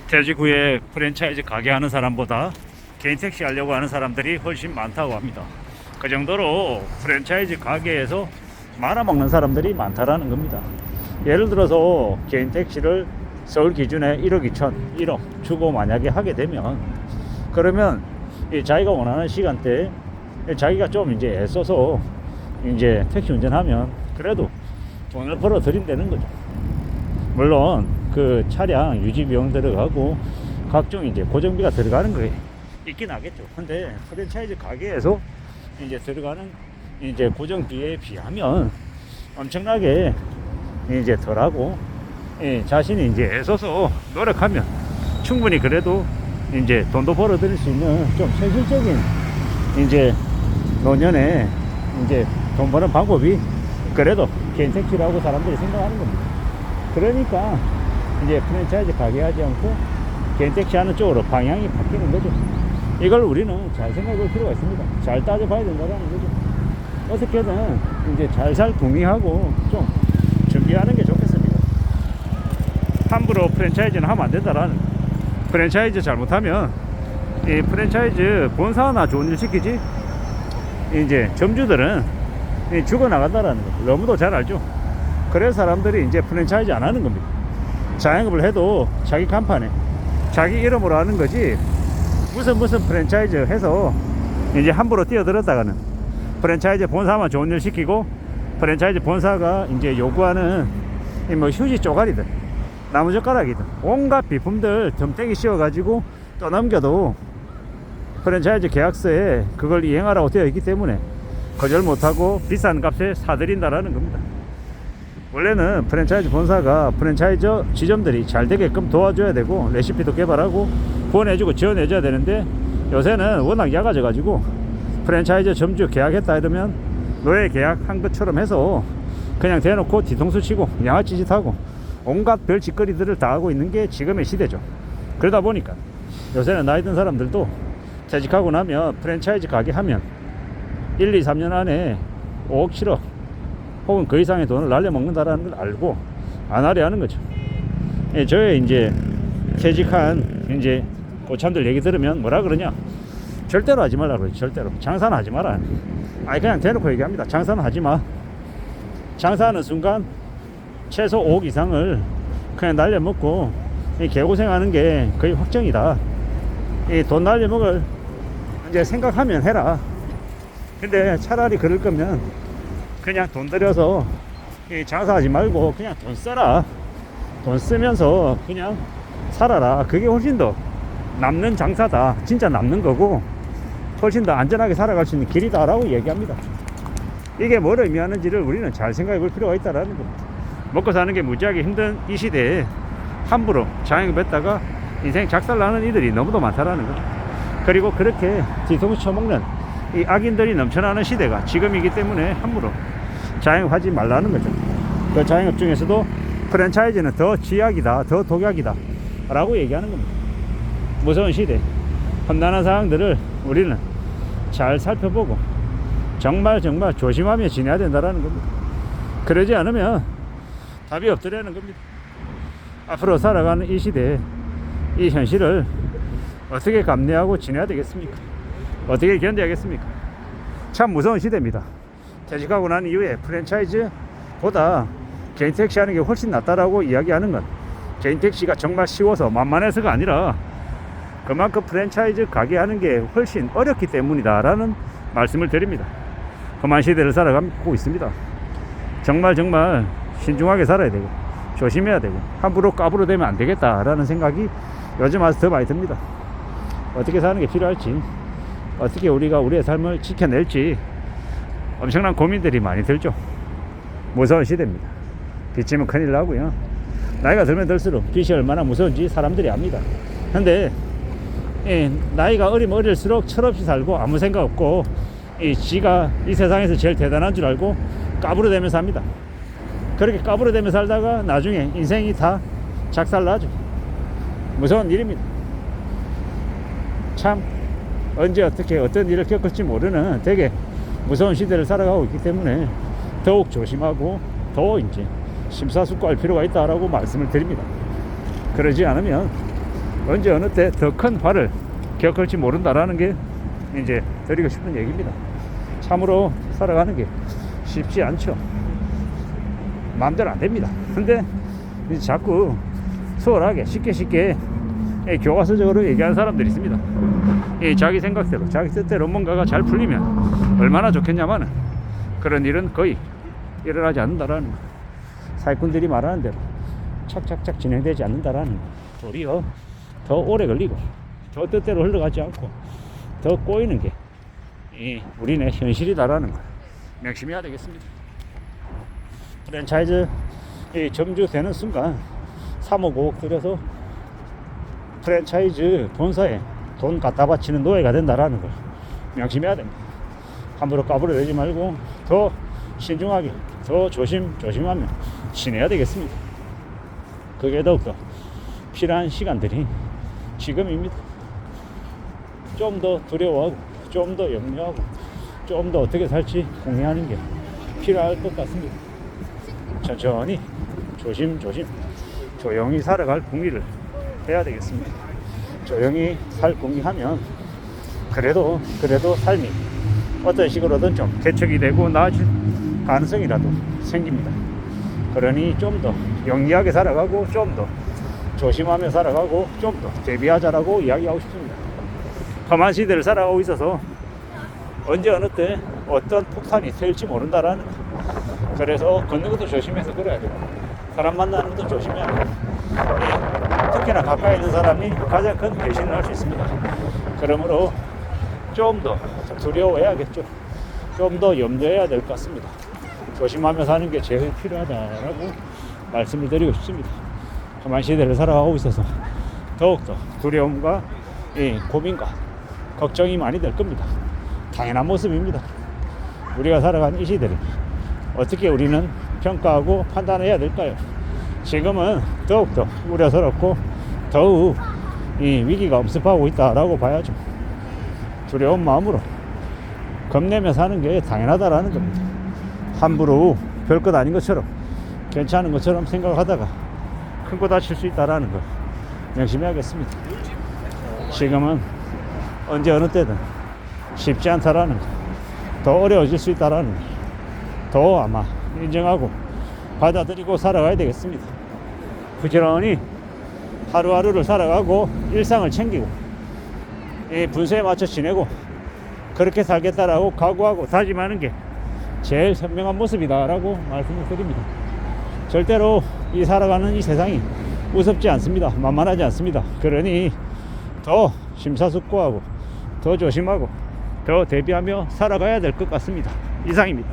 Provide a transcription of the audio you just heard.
퇴직 후에 프랜차이즈 가게 하는 사람보다 개인 택시 하려고 하는 사람들이 훨씬 많다고 합니다. 그 정도로 프랜차이즈 가게에서 말아먹는 사람들이 많다라는 겁니다. 예를 들어서 개인 택시를 서울 기준에 1억 2천, 1억 주고 만약에 하게 되면, 그러면 자기가 원하는 시간대에 자기가 좀 이제 애써서 이제 택시 운전하면 그래도 돈을 벌어 들인다는 거죠. 물론 그 차량 유지 비용 들어가고 각종 이제 고정비가 들어가는 게 있긴 하겠죠. 근데 프랜차이즈 가게에서 이제 들어가는 이제 고정비에 비하면 엄청나게 이제 덜하고, 자신이 이제 애써서 노력하면 충분히 그래도 이제 돈도 벌어 들일 수 있는 좀 현실적인 이제 노년에 이제 돈 버는 방법이 그래도 개인 택시라고 사람들이 생각하는 겁니다. 그러니까 이제 프랜차이즈 가게 하지 않고 개인 택시 하는 쪽으로 방향이 바뀌는 거죠. 이걸 우리는 잘 생각해 볼 필요가 있습니다. 잘 따져봐야 된다는 거죠. 어떻게든 이제 잘 궁리하고 좀 준비하는 게 좋겠습니다. 함부로 프랜차이즈는 하면 안 된다라는, 프랜차이즈 잘못하면 이 프랜차이즈 본사 하나 좋은 일 시키지 이제 점주들은 죽어나간다라는 거 너무도 잘 알죠. 그래서 사람들이 이제 프랜차이즈 안 하는 겁니다. 자영업을 해도 자기 간판에 자기 이름으로 하는 거지, 무슨 프랜차이즈 해서 이제 함부로 뛰어들었다가는 프랜차이즈 본사만 좋은 일 시키고, 프랜차이즈 본사가 이제 요구하는 뭐 휴지 쪼가리든 나무젓가락이든 온갖 비품들 덤탱이 씌워가지고 또 넘겨도 프랜차이즈 계약서에 그걸 이행하라고 되어 있기 때문에 거절 못하고 비싼 값에 사들인다라는 겁니다. 원래는 프랜차이즈 본사가 프랜차이즈 지점들이 잘 되게끔 도와줘야 되고 레시피도 개발하고 후원해주고 지원해줘야 되는데, 요새는 워낙 작아져 가지고 프랜차이즈 점주 계약했다 이러면 노예 계약한 것처럼 해서 그냥 대놓고 뒤통수 치고 양아치 짓하고 온갖 별 짓거리들을 다 하고 있는 게 지금의 시대죠. 그러다 보니까 요새는 나이 든 사람들도 퇴직하고 나면 프랜차이즈 가게 하면 1, 2, 3년 안에 5억 7억 혹은 그 이상의 돈을 날려먹는다라는 걸 알고 안 하려 하는 거죠. 저의 이제 퇴직한 이제 고참들 얘기 들으면 뭐라 그러냐, 절대로 하지 말라 그러죠. 절대로 장사는 하지 마라. 아니 그냥 대놓고 얘기합니다. 장사는 하지 마. 장사하는 순간 최소 5억 이상을 그냥 날려먹고 개고생하는 게 거의 확정이다. 이 돈 날려먹을 이제 생각하면 해라. 근데 차라리 그럴 거면 그냥 돈 들여서 장사하지 말고 그냥 돈 써라. 돈 쓰면서 그냥 살아라. 그게 훨씬 더 남는 장사다. 진짜 남는 거고 훨씬 더 안전하게 살아갈 수 있는 길이다 라고 얘기합니다. 이게 뭘 의미하는지를 우리는 잘 생각해 볼 필요가 있다라는 겁니다. 먹고 사는 게 무지하게 힘든 이 시대에 함부로 자영업했다가 인생 작살나는 이들이 너무도 많다라는 거. 그리고 그렇게 뒤통수 쳐먹는 이 악인들이 넘쳐나는 시대가 지금이기 때문에 함부로 자영업하지 말라는 거죠. 그 자영업 중에서도 프랜차이즈는 더 지약이다, 더 독약이다 라고 얘기하는 겁니다. 무서운 시대, 험난한 상황들을 우리는 잘 살펴보고 정말 조심하며 지내야 된다는 겁니다. 그러지 않으면 답이 없더라는 겁니다. 앞으로 살아가는 이 시대에 이 현실을 어떻게 감내하고 지내야 되겠습니까? 어떻게 견뎌야겠습니까? 참 무서운 시대입니다. 퇴직하고 난 이후에 프랜차이즈보다 개인 택시 하는 게 훨씬 낫다라고 이야기하는 건 개인 택시가 정말 쉬워서 만만해서가 아니라 그만큼 프랜차이즈 가게 하는 게 훨씬 어렵기 때문이다 라는 말씀을 드립니다. 험한 시대를 살아가고 있습니다. 정말 신중하게 살아야 되고 조심해야 되고 함부로 까부로 되면 안 되겠다 라는 생각이 요즘 와서 더 많이 듭니다. 어떻게 사는 게 필요할지, 어떻게 우리가 우리의 삶을 지켜낼지 엄청난 고민들이 많이 들죠. 무서운 시대입니다. 빚지면 큰일 나고요. 나이가 들면 들수록 빚이 얼마나 무서운지 사람들이 압니다. 근데 나이가 어리면 어릴수록 철없이 살고 아무 생각 없고 지가 이 세상에서 제일 대단한 줄 알고 까부러대면서 삽니다. 그렇게 까부러대면서 살다가 나중에 인생이 다 작살나죠. 무서운 일입니다. 참 언제 어떻게 어떤 일을 겪을지 모르는 되게 무서운 시대를 살아가고 있기 때문에 더욱 조심하고 더 이제 심사숙고할 필요가 있다라고 말씀을 드립니다. 그러지 않으면 언제 어느 때 더 큰 화를 겪을지 모른다라는 게 이제 드리고 싶은 얘기입니다. 참으로 살아가는 게 쉽지 않죠. 마음대로 안 됩니다. 근데 이제 자꾸 수월하게 쉽게 교과서적으로 얘기하는 사람들이 있습니다. 자기 생각대로 자기 뜻대로 뭔가가 잘 풀리면 얼마나 좋겠냐마는 그런 일은 거의 일어나지 않는다라는 거. 사기꾼들이 말하는 대로 착착착 진행되지 않는다라는 거. 도리어 더 오래 걸리고 더 뜻대로 흘러가지 않고 더 꼬이는 게 우리네 현실이다라는 걸 명심해야 되겠습니다. 프랜차이즈 점주되는 순간 3억 5억 들여서 프랜차이즈 본사에 돈 갖다 바치는 노예가 된다라는 걸 명심해야 됩니다. 함부로 까불어대지 말고 더 신중하게 더 조심하며 지내야 되겠습니다. 그게 더욱더 필요한 시간들이 지금입니다. 좀 더 두려워하고 좀 더 염려하고 좀 더 어떻게 살지 고민하는 게 필요할 것 같습니다. 천천히 조심 조용히 살아갈 궁리를 해야 되겠습니다. 조용히 살 궁리하면 그래도 삶이 어떤 식으로든 좀 개척이 되고 나아질 가능성이라도 생깁니다. 그러니 좀 더 영리하게 살아가고 좀 더 조심하며 살아가고 좀 더 대비하자라고 이야기하고 싶습니다. 험한 시대를 살아가고 있어서 언제 어느 때 어떤 폭탄이 셀지 모른다라는 거. 그래서 걷는 것도 조심해서 그래야 되고 사람 만나는 것도 조심해야 되고 특히나 가까이 있는 사람이 가장 큰 배신을 할 수 있습니다. 그러므로 좀 더 두려워해야겠죠. 좀 더 염려해야 될 것 같습니다. 조심하며 사는 게 제일 필요하다라고 말씀을 드리고 싶습니다. 험한 시대를 살아가고 있어서 더욱더 두려움과 고민과 걱정이 많이 될 겁니다. 당연한 모습입니다. 우리가 살아가는 이 시대를 어떻게 우리는 평가하고 판단해야 될까요? 지금은 더욱더 우려스럽고 더욱 위기가 엄습하고 있다라고 봐야죠. 두려운 마음으로 겁내며 사는 게 당연하다라는 겁니다. 함부로 별것 아닌 것처럼 괜찮은 것처럼 생각하다가 큰 거 다칠 수 있다라는 거 명심해야겠습니다. 지금은 언제 어느 때든 쉽지 않다라는 거, 더 어려워질 수 있다라는 거, 더 아마 인정하고 받아들이고 살아가야 되겠습니다. 부지런히 하루하루를 살아가고 일상을 챙기고 분수에 맞춰 지내고 그렇게 살겠다라고 각오하고 다짐하는 게 제일 현명한 모습이다라고 말씀을 드립니다. 절대로 이 살아가는 이 세상이 우습지 않습니다. 만만하지 않습니다. 그러니 더 심사숙고하고 더 조심하고 더 대비하며 살아가야 될 것 같습니다. 이상입니다.